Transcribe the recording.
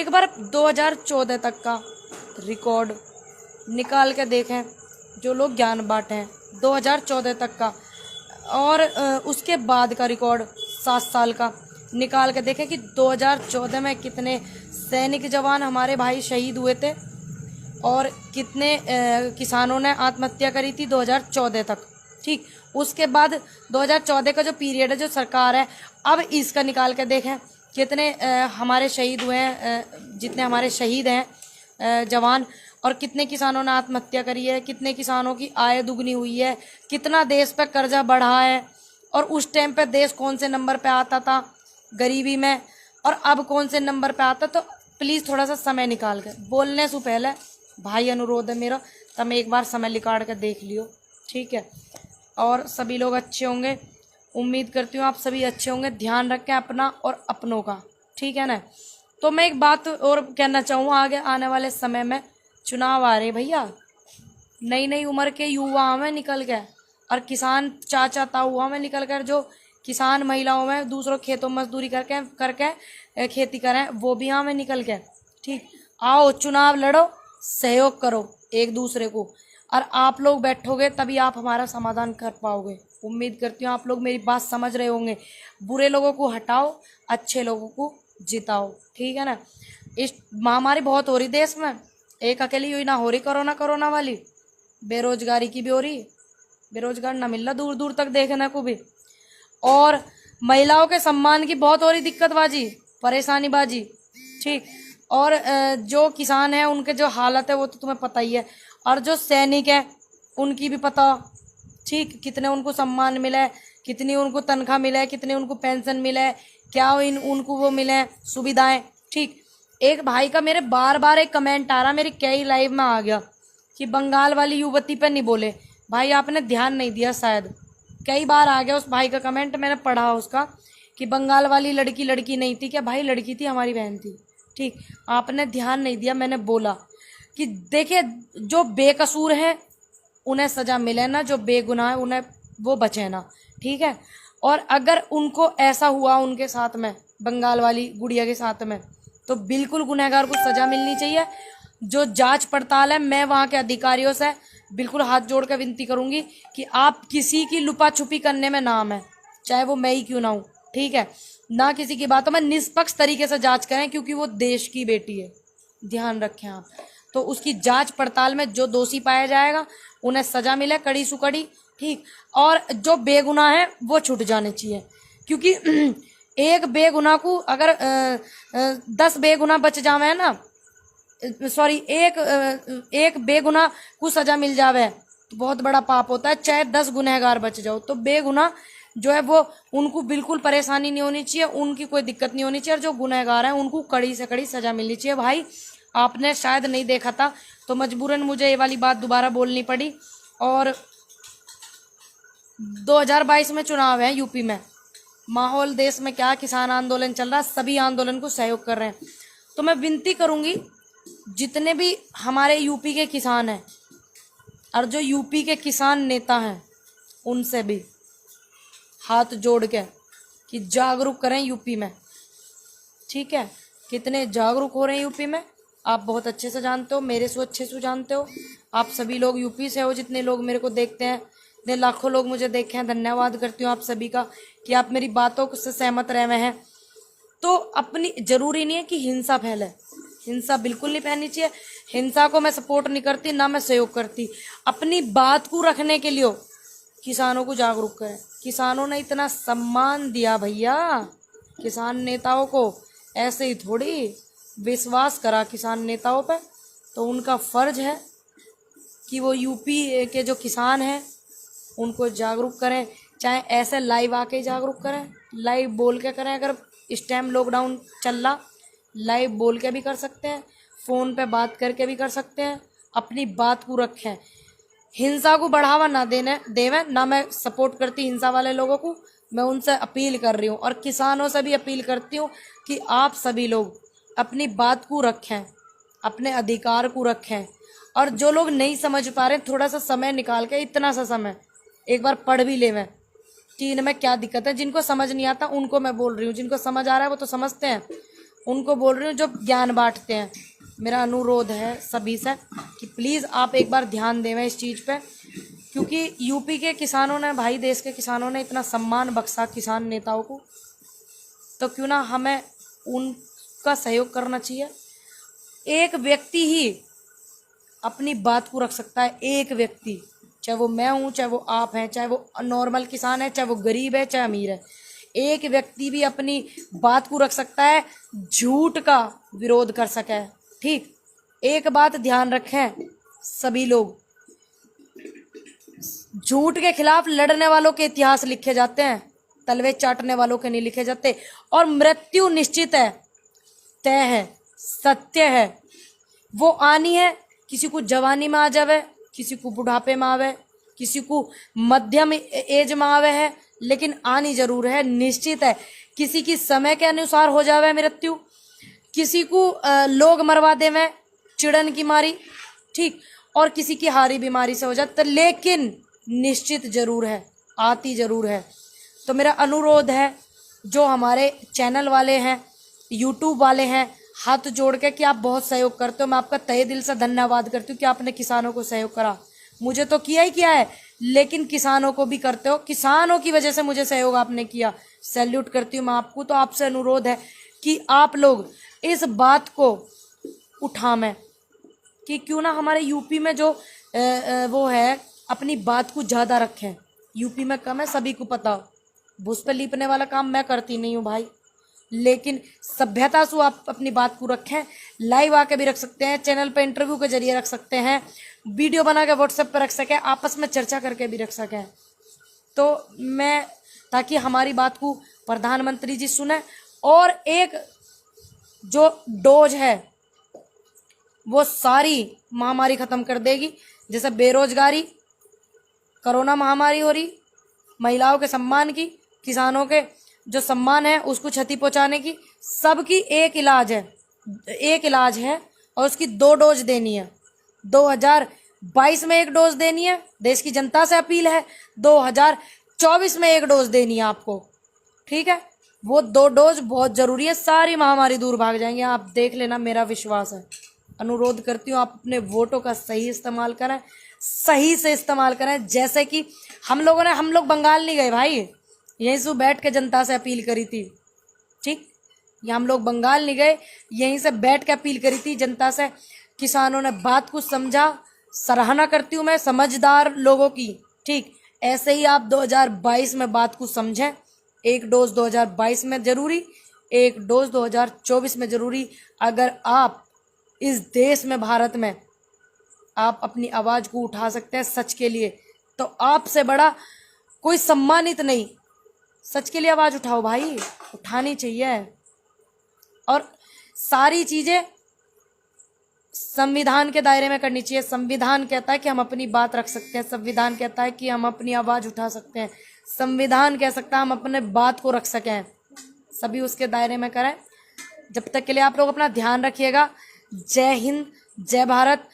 एक बार 2014 तक का रिकॉर्ड निकाल के देखें, जो लोग ज्ञान बांटे हैं 2014 तक का, और उसके बाद का रिकॉर्ड 7 साल का निकाल के देखें कि 2014 में कितने सैनिक जवान हमारे भाई शहीद हुए थे और कितने किसानों ने आत्महत्या करी थी 2014 तक। ठीक, उसके बाद 2014 का जो पीरियड है, जो सरकार है, अब इसका निकाल के देखें कितने हमारे शहीद हुए हैं, जितने हमारे शहीद हैं जवान, और कितने किसानों ने आत्महत्या करी है, कितने किसानों की आय दुगनी हुई है, कितना देश पे कर्जा बढ़ा है, और उस टाइम पे देश कौन से नंबर पे आता था गरीबी में, और अब कौन से नंबर पे आता। तो प्लीज़ थोड़ा सा समय निकाल कर, बोलने से पहले भाई अनुरोध है मेरा, तुम एक बार समय निकाल कर देख लियो, ठीक है। और सभी लोग अच्छे होंगे, उम्मीद करती हूँ आप सभी अच्छे होंगे। ध्यान रखें अपना और अपनों का, ठीक है ना। तो मैं एक बात और कहना चाहूँ, आगे आने वाले समय में चुनाव आ रहे भैया, नई नई उम्र के युवाओं में निकल गए, और किसान चाचा ताऊओं में निकल कर, जो किसान महिलाओं में दूसरों खेतों में मजदूरी करके खेती करें, वो भी यहाँ में निकल गए। ठीक, आओ चुनाव लड़ो, सहयोग करो एक दूसरे को, और आप लोग बैठोगे तभी आप हमारा समाधान कर पाओगे। उम्मीद करती हूँ आप लोग मेरी बात समझ रहे होंगे। बुरे लोगों को हटाओ, अच्छे लोगों को जिताओ, ठीक है ना। इस महामारी बहुत हो रही देश में, एक अकेली हुई ना हो रही कोरोना वाली, बेरोजगारी की भी हो रही, बेरोजगार ना मिल रहा दूर दूर तक देखने को भी, और महिलाओं के सम्मान की बहुत हो रही दिक्कत बाजी, परेशानी बाजी। ठीक, और जो किसान है उनके जो हालत है वो तो तुम्हें पता ही है, और जो सैनिक है उनकी भी पता। ठीक, कितने उनको सम्मान मिला है, कितनी उनको तनख्वाह मिला है, कितनी उनको पेंशन मिला है, क्या उनको वो मिले हैं सुविधाएं। ठीक, एक भाई का मेरे बार बार एक कमेंट आ रहा, मेरी कई लाइव में आ गया कि बंगाल वाली युवती पे नहीं बोले। भाई आपने ध्यान नहीं दिया शायद, कई बार आ गया उस भाई का कमेंट, मैंने पढ़ा उसका कि बंगाल वाली लड़की नहीं थी क्या? भाई लड़की थी, हमारी बहन थी। ठीक, आपने ध्यान नहीं दिया, मैंने बोला कि देखिए जो बेकसूर है उन्हें सजा मिले ना, जो बेगुनाह है उन्हें वो बचे ना, ठीक है। और अगर उनको ऐसा हुआ उनके साथ में, बंगाल वाली गुड़िया के साथ में, तो बिल्कुल गुनहगार को सजा मिलनी चाहिए। जो जांच पड़ताल है, मैं वहाँ के अधिकारियों से बिल्कुल हाथ जोड़ कर विनती करूंगी कि आप किसी की लुपा छुपी करने में नाम है, चाहे वो मैं ही क्यों ना हूँ, ठीक है ना। किसी की बातों में निष्पक्ष तरीके से जांच करें, क्योंकि वो देश की बेटी है, ध्यान रखें आप। तो उसकी जांच पड़ताल में जो दोषी पाया जाएगा उन्हें सजा मिले कड़ी सुकड़ी, ठीक। और जो बेगुनाह है वो छूट जाने चाहिए, क्योंकि एक बेगुनाह को अगर 10 बेगुनाह बच जावे ना, सॉरी एक बेगुनाह को सजा मिल जावे तो बहुत बड़ा पाप होता है, चाहे 10 गुनहगार बच जाओ। तो बेगुनाह जो है वो उनको बिल्कुल परेशानी नहीं होनी चाहिए, उनकी कोई दिक्कत नहीं होनी चाहिए, और जो गुनहगार हैं उनको कड़ी से कड़ी सजा मिलनी चाहिए। भाई आपने शायद नहीं देखा था तो मजबूरन मुझे ये वाली बात दोबारा बोलनी पड़ी। और 2022 में चुनाव है यूपी में, माहौल देश में क्या, किसान आंदोलन चल रहा है, सभी आंदोलन को सहयोग कर रहे हैं। तो मैं विनती करूंगी जितने भी हमारे यूपी के किसान हैं और जो यूपी के किसान नेता हैं, उनसे भी हाथ जोड़ के कि जागरूक करें यूपी में, ठीक है। कितने जागरूक हो रहे हैं यूपी में आप बहुत अच्छे से जानते हो, मेरे से अच्छे से जानते हो। आप सभी लोग यूपी से हो, जितने लोग मेरे को देखते हैं, इतने लाखों लोग मुझे देखे हैं, धन्यवाद करती हूँ आप सभी का कि आप मेरी बातों से सहमत रहे हुए हैं। तो अपनी, जरूरी नहीं है कि हिंसा फैले, हिंसा बिल्कुल नहीं फैलनी चाहिए, हिंसा को मैं सपोर्ट नहीं करती, ना मैं सहयोग करती। अपनी बात को रखने के लिए किसानों को जागरूक करें। किसानों ने इतना सम्मान दिया भैया, किसान नेताओं को ऐसे ही थोड़ी विश्वास करा किसान नेताओं पे, तो उनका फर्ज है कि वो यूपी के जो किसान हैं उनको जागरूक करें, चाहे ऐसे लाइव आके जागरूक करें, लाइव बोल के करें। अगर इस टाइम लॉकडाउन चल रहा, लाइव बोल के भी कर सकते हैं, फ़ोन पे बात करके भी कर सकते हैं। अपनी बात को रखें, हिंसा को बढ़ावा ना देवें, ना मैं सपोर्ट करती हिंसा वाले लोगों को। मैं उनसे अपील कर रही हूँ और किसानों से भी अपील करती हूँ कि आप सभी लोग अपनी बात को रखें, अपने अधिकार को रखें। और जो लोग नहीं समझ पा रहे, थोड़ा सा समय निकाल के, इतना सा समय एक बार पढ़ भी लेवें कि इनमें क्या दिक्कत है। जिनको समझ नहीं आता उनको मैं बोल रही हूँ, जिनको समझ आ रहा है वो तो समझते हैं, उनको बोल रही हूँ जो ज्ञान बांटते हैं। मेरा अनुरोध है सभी से कि प्लीज़ आप एक बार ध्यान देवें इस चीज़ पे, क्योंकि यूपी के किसानों ने, भाई देश के किसानों ने इतना सम्मान बख्शा किसान नेताओं को, तो क्यों ना हमें उनका सहयोग करना चाहिए। एक व्यक्ति ही अपनी बात को रख सकता है, एक व्यक्ति, चाहे वो मैं हूँ, चाहे वो आप हैं, चाहे वो नॉर्मल किसान है, चाहे वो गरीब है, चाहे अमीर है। एक व्यक्ति भी अपनी बात को रख सकता है, झूठ का विरोध कर सके। ठीक, एक बात ध्यान रखें सभी लोग, झूठ के खिलाफ लड़ने वालों के इतिहास लिखे जाते हैं, तलवे चाटने वालों के नहीं लिखे जाते। और मृत्यु निश्चित है, तय है, सत्य है, वो आनी है। किसी को जवानी में आ जावे, किसी को बुढ़ापे में आवे, किसी को मध्यम एज में आवे है, लेकिन आनी जरूर है, निश्चित है। किसी की समय के अनुसार हो जावे मृत्यु, किसी को लोग मरवा देवे चिड़न की मारी, ठीक, और किसी की हारी बीमारी से हो जाता, लेकिन निश्चित जरूर है, आती जरूर है। तो मेरा अनुरोध है, जो हमारे चैनल वाले हैं, यूट्यूब वाले हैं, हाथ जोड़ के कि आप बहुत सहयोग करते हो, मैं आपका तहे दिल से धन्यवाद करती हूँ कि आपने किसानों को सहयोग करा। मुझे तो किया ही किया है, लेकिन किसानों को भी करते हो, किसानों की वजह से मुझे सहयोग आपने किया, सैल्यूट करती हूँ मैं आपको। तो आपसे अनुरोध है कि आप लोग इस बात को उठावें कि क्यों ना हमारे यूपी में जो वो है अपनी बात को ज़्यादा रखें। यूपी में कम है, सभी को पता हो, भूस पे लीपने वाला काम मैं करती नहीं हूँ भाई, लेकिन सभ्यता से आप अपनी बात को रखें। लाइव आके भी रख सकते हैं, चैनल पे इंटरव्यू के जरिए रख सकते हैं, वीडियो बना के व्हाट्सएप पे रख सकें, आपस में चर्चा करके भी रख सकें। तो मैं, ताकि हमारी बात को प्रधानमंत्री जी सुने, और एक जो डोज है वो सारी महामारी ख़त्म कर देगी। जैसे बेरोजगारी, कोरोना महामारी हो रही, महिलाओं के सम्मान की, किसानों के जो सम्मान है उसको क्षति पहुंचाने की, सबकी एक इलाज है, एक इलाज है, और उसकी 2 डोज देनी है। 2022 में 1 डोज देनी है, देश की जनता से अपील है। 2024 में 1 डोज देनी है आपको, ठीक है। वो 2 डोज बहुत जरूरी है, सारी महामारी दूर भाग जाएंगे, आप देख लेना, मेरा विश्वास है। अनुरोध करती हूँ आप अपने वोटों का सही इस्तेमाल करें, सही से इस्तेमाल करें। जैसे कि हम लोग बंगाल नहीं गए भाई, यहीं से बैठ के जनता से अपील करी थी, ठीक, ये हम लोग बंगाल नहीं गए, यहीं से बैठ के अपील करी थी जनता से। किसानों ने बात को समझा, सराहना करती हूँ मैं समझदार लोगों की, ठीक। ऐसे ही आप 2022 में बात को समझें। 1 डोज 2022 में जरूरी, 1 डोज 2024 में जरूरी। अगर आप इस देश में, भारत में, आप अपनी आवाज़ को उठा सकते हैं सच के लिए, तो आपसे बड़ा कोई सम्मानित नहीं। सच के लिए आवाज़ उठाओ भाई, उठानी चाहिए। और सारी चीज़ें संविधान के दायरे में करनी चाहिए। संविधान कहता है कि हम अपनी बात रख सकते हैं, संविधान कहता है कि हम अपनी आवाज़ उठा सकते हैं, संविधान कह सकता है हम अपने बात को रख सकें। सभी उसके दायरे में करें। जब तक के लिए आप लोग अपना ध्यान रखिएगा। जय हिंद, जय भारत।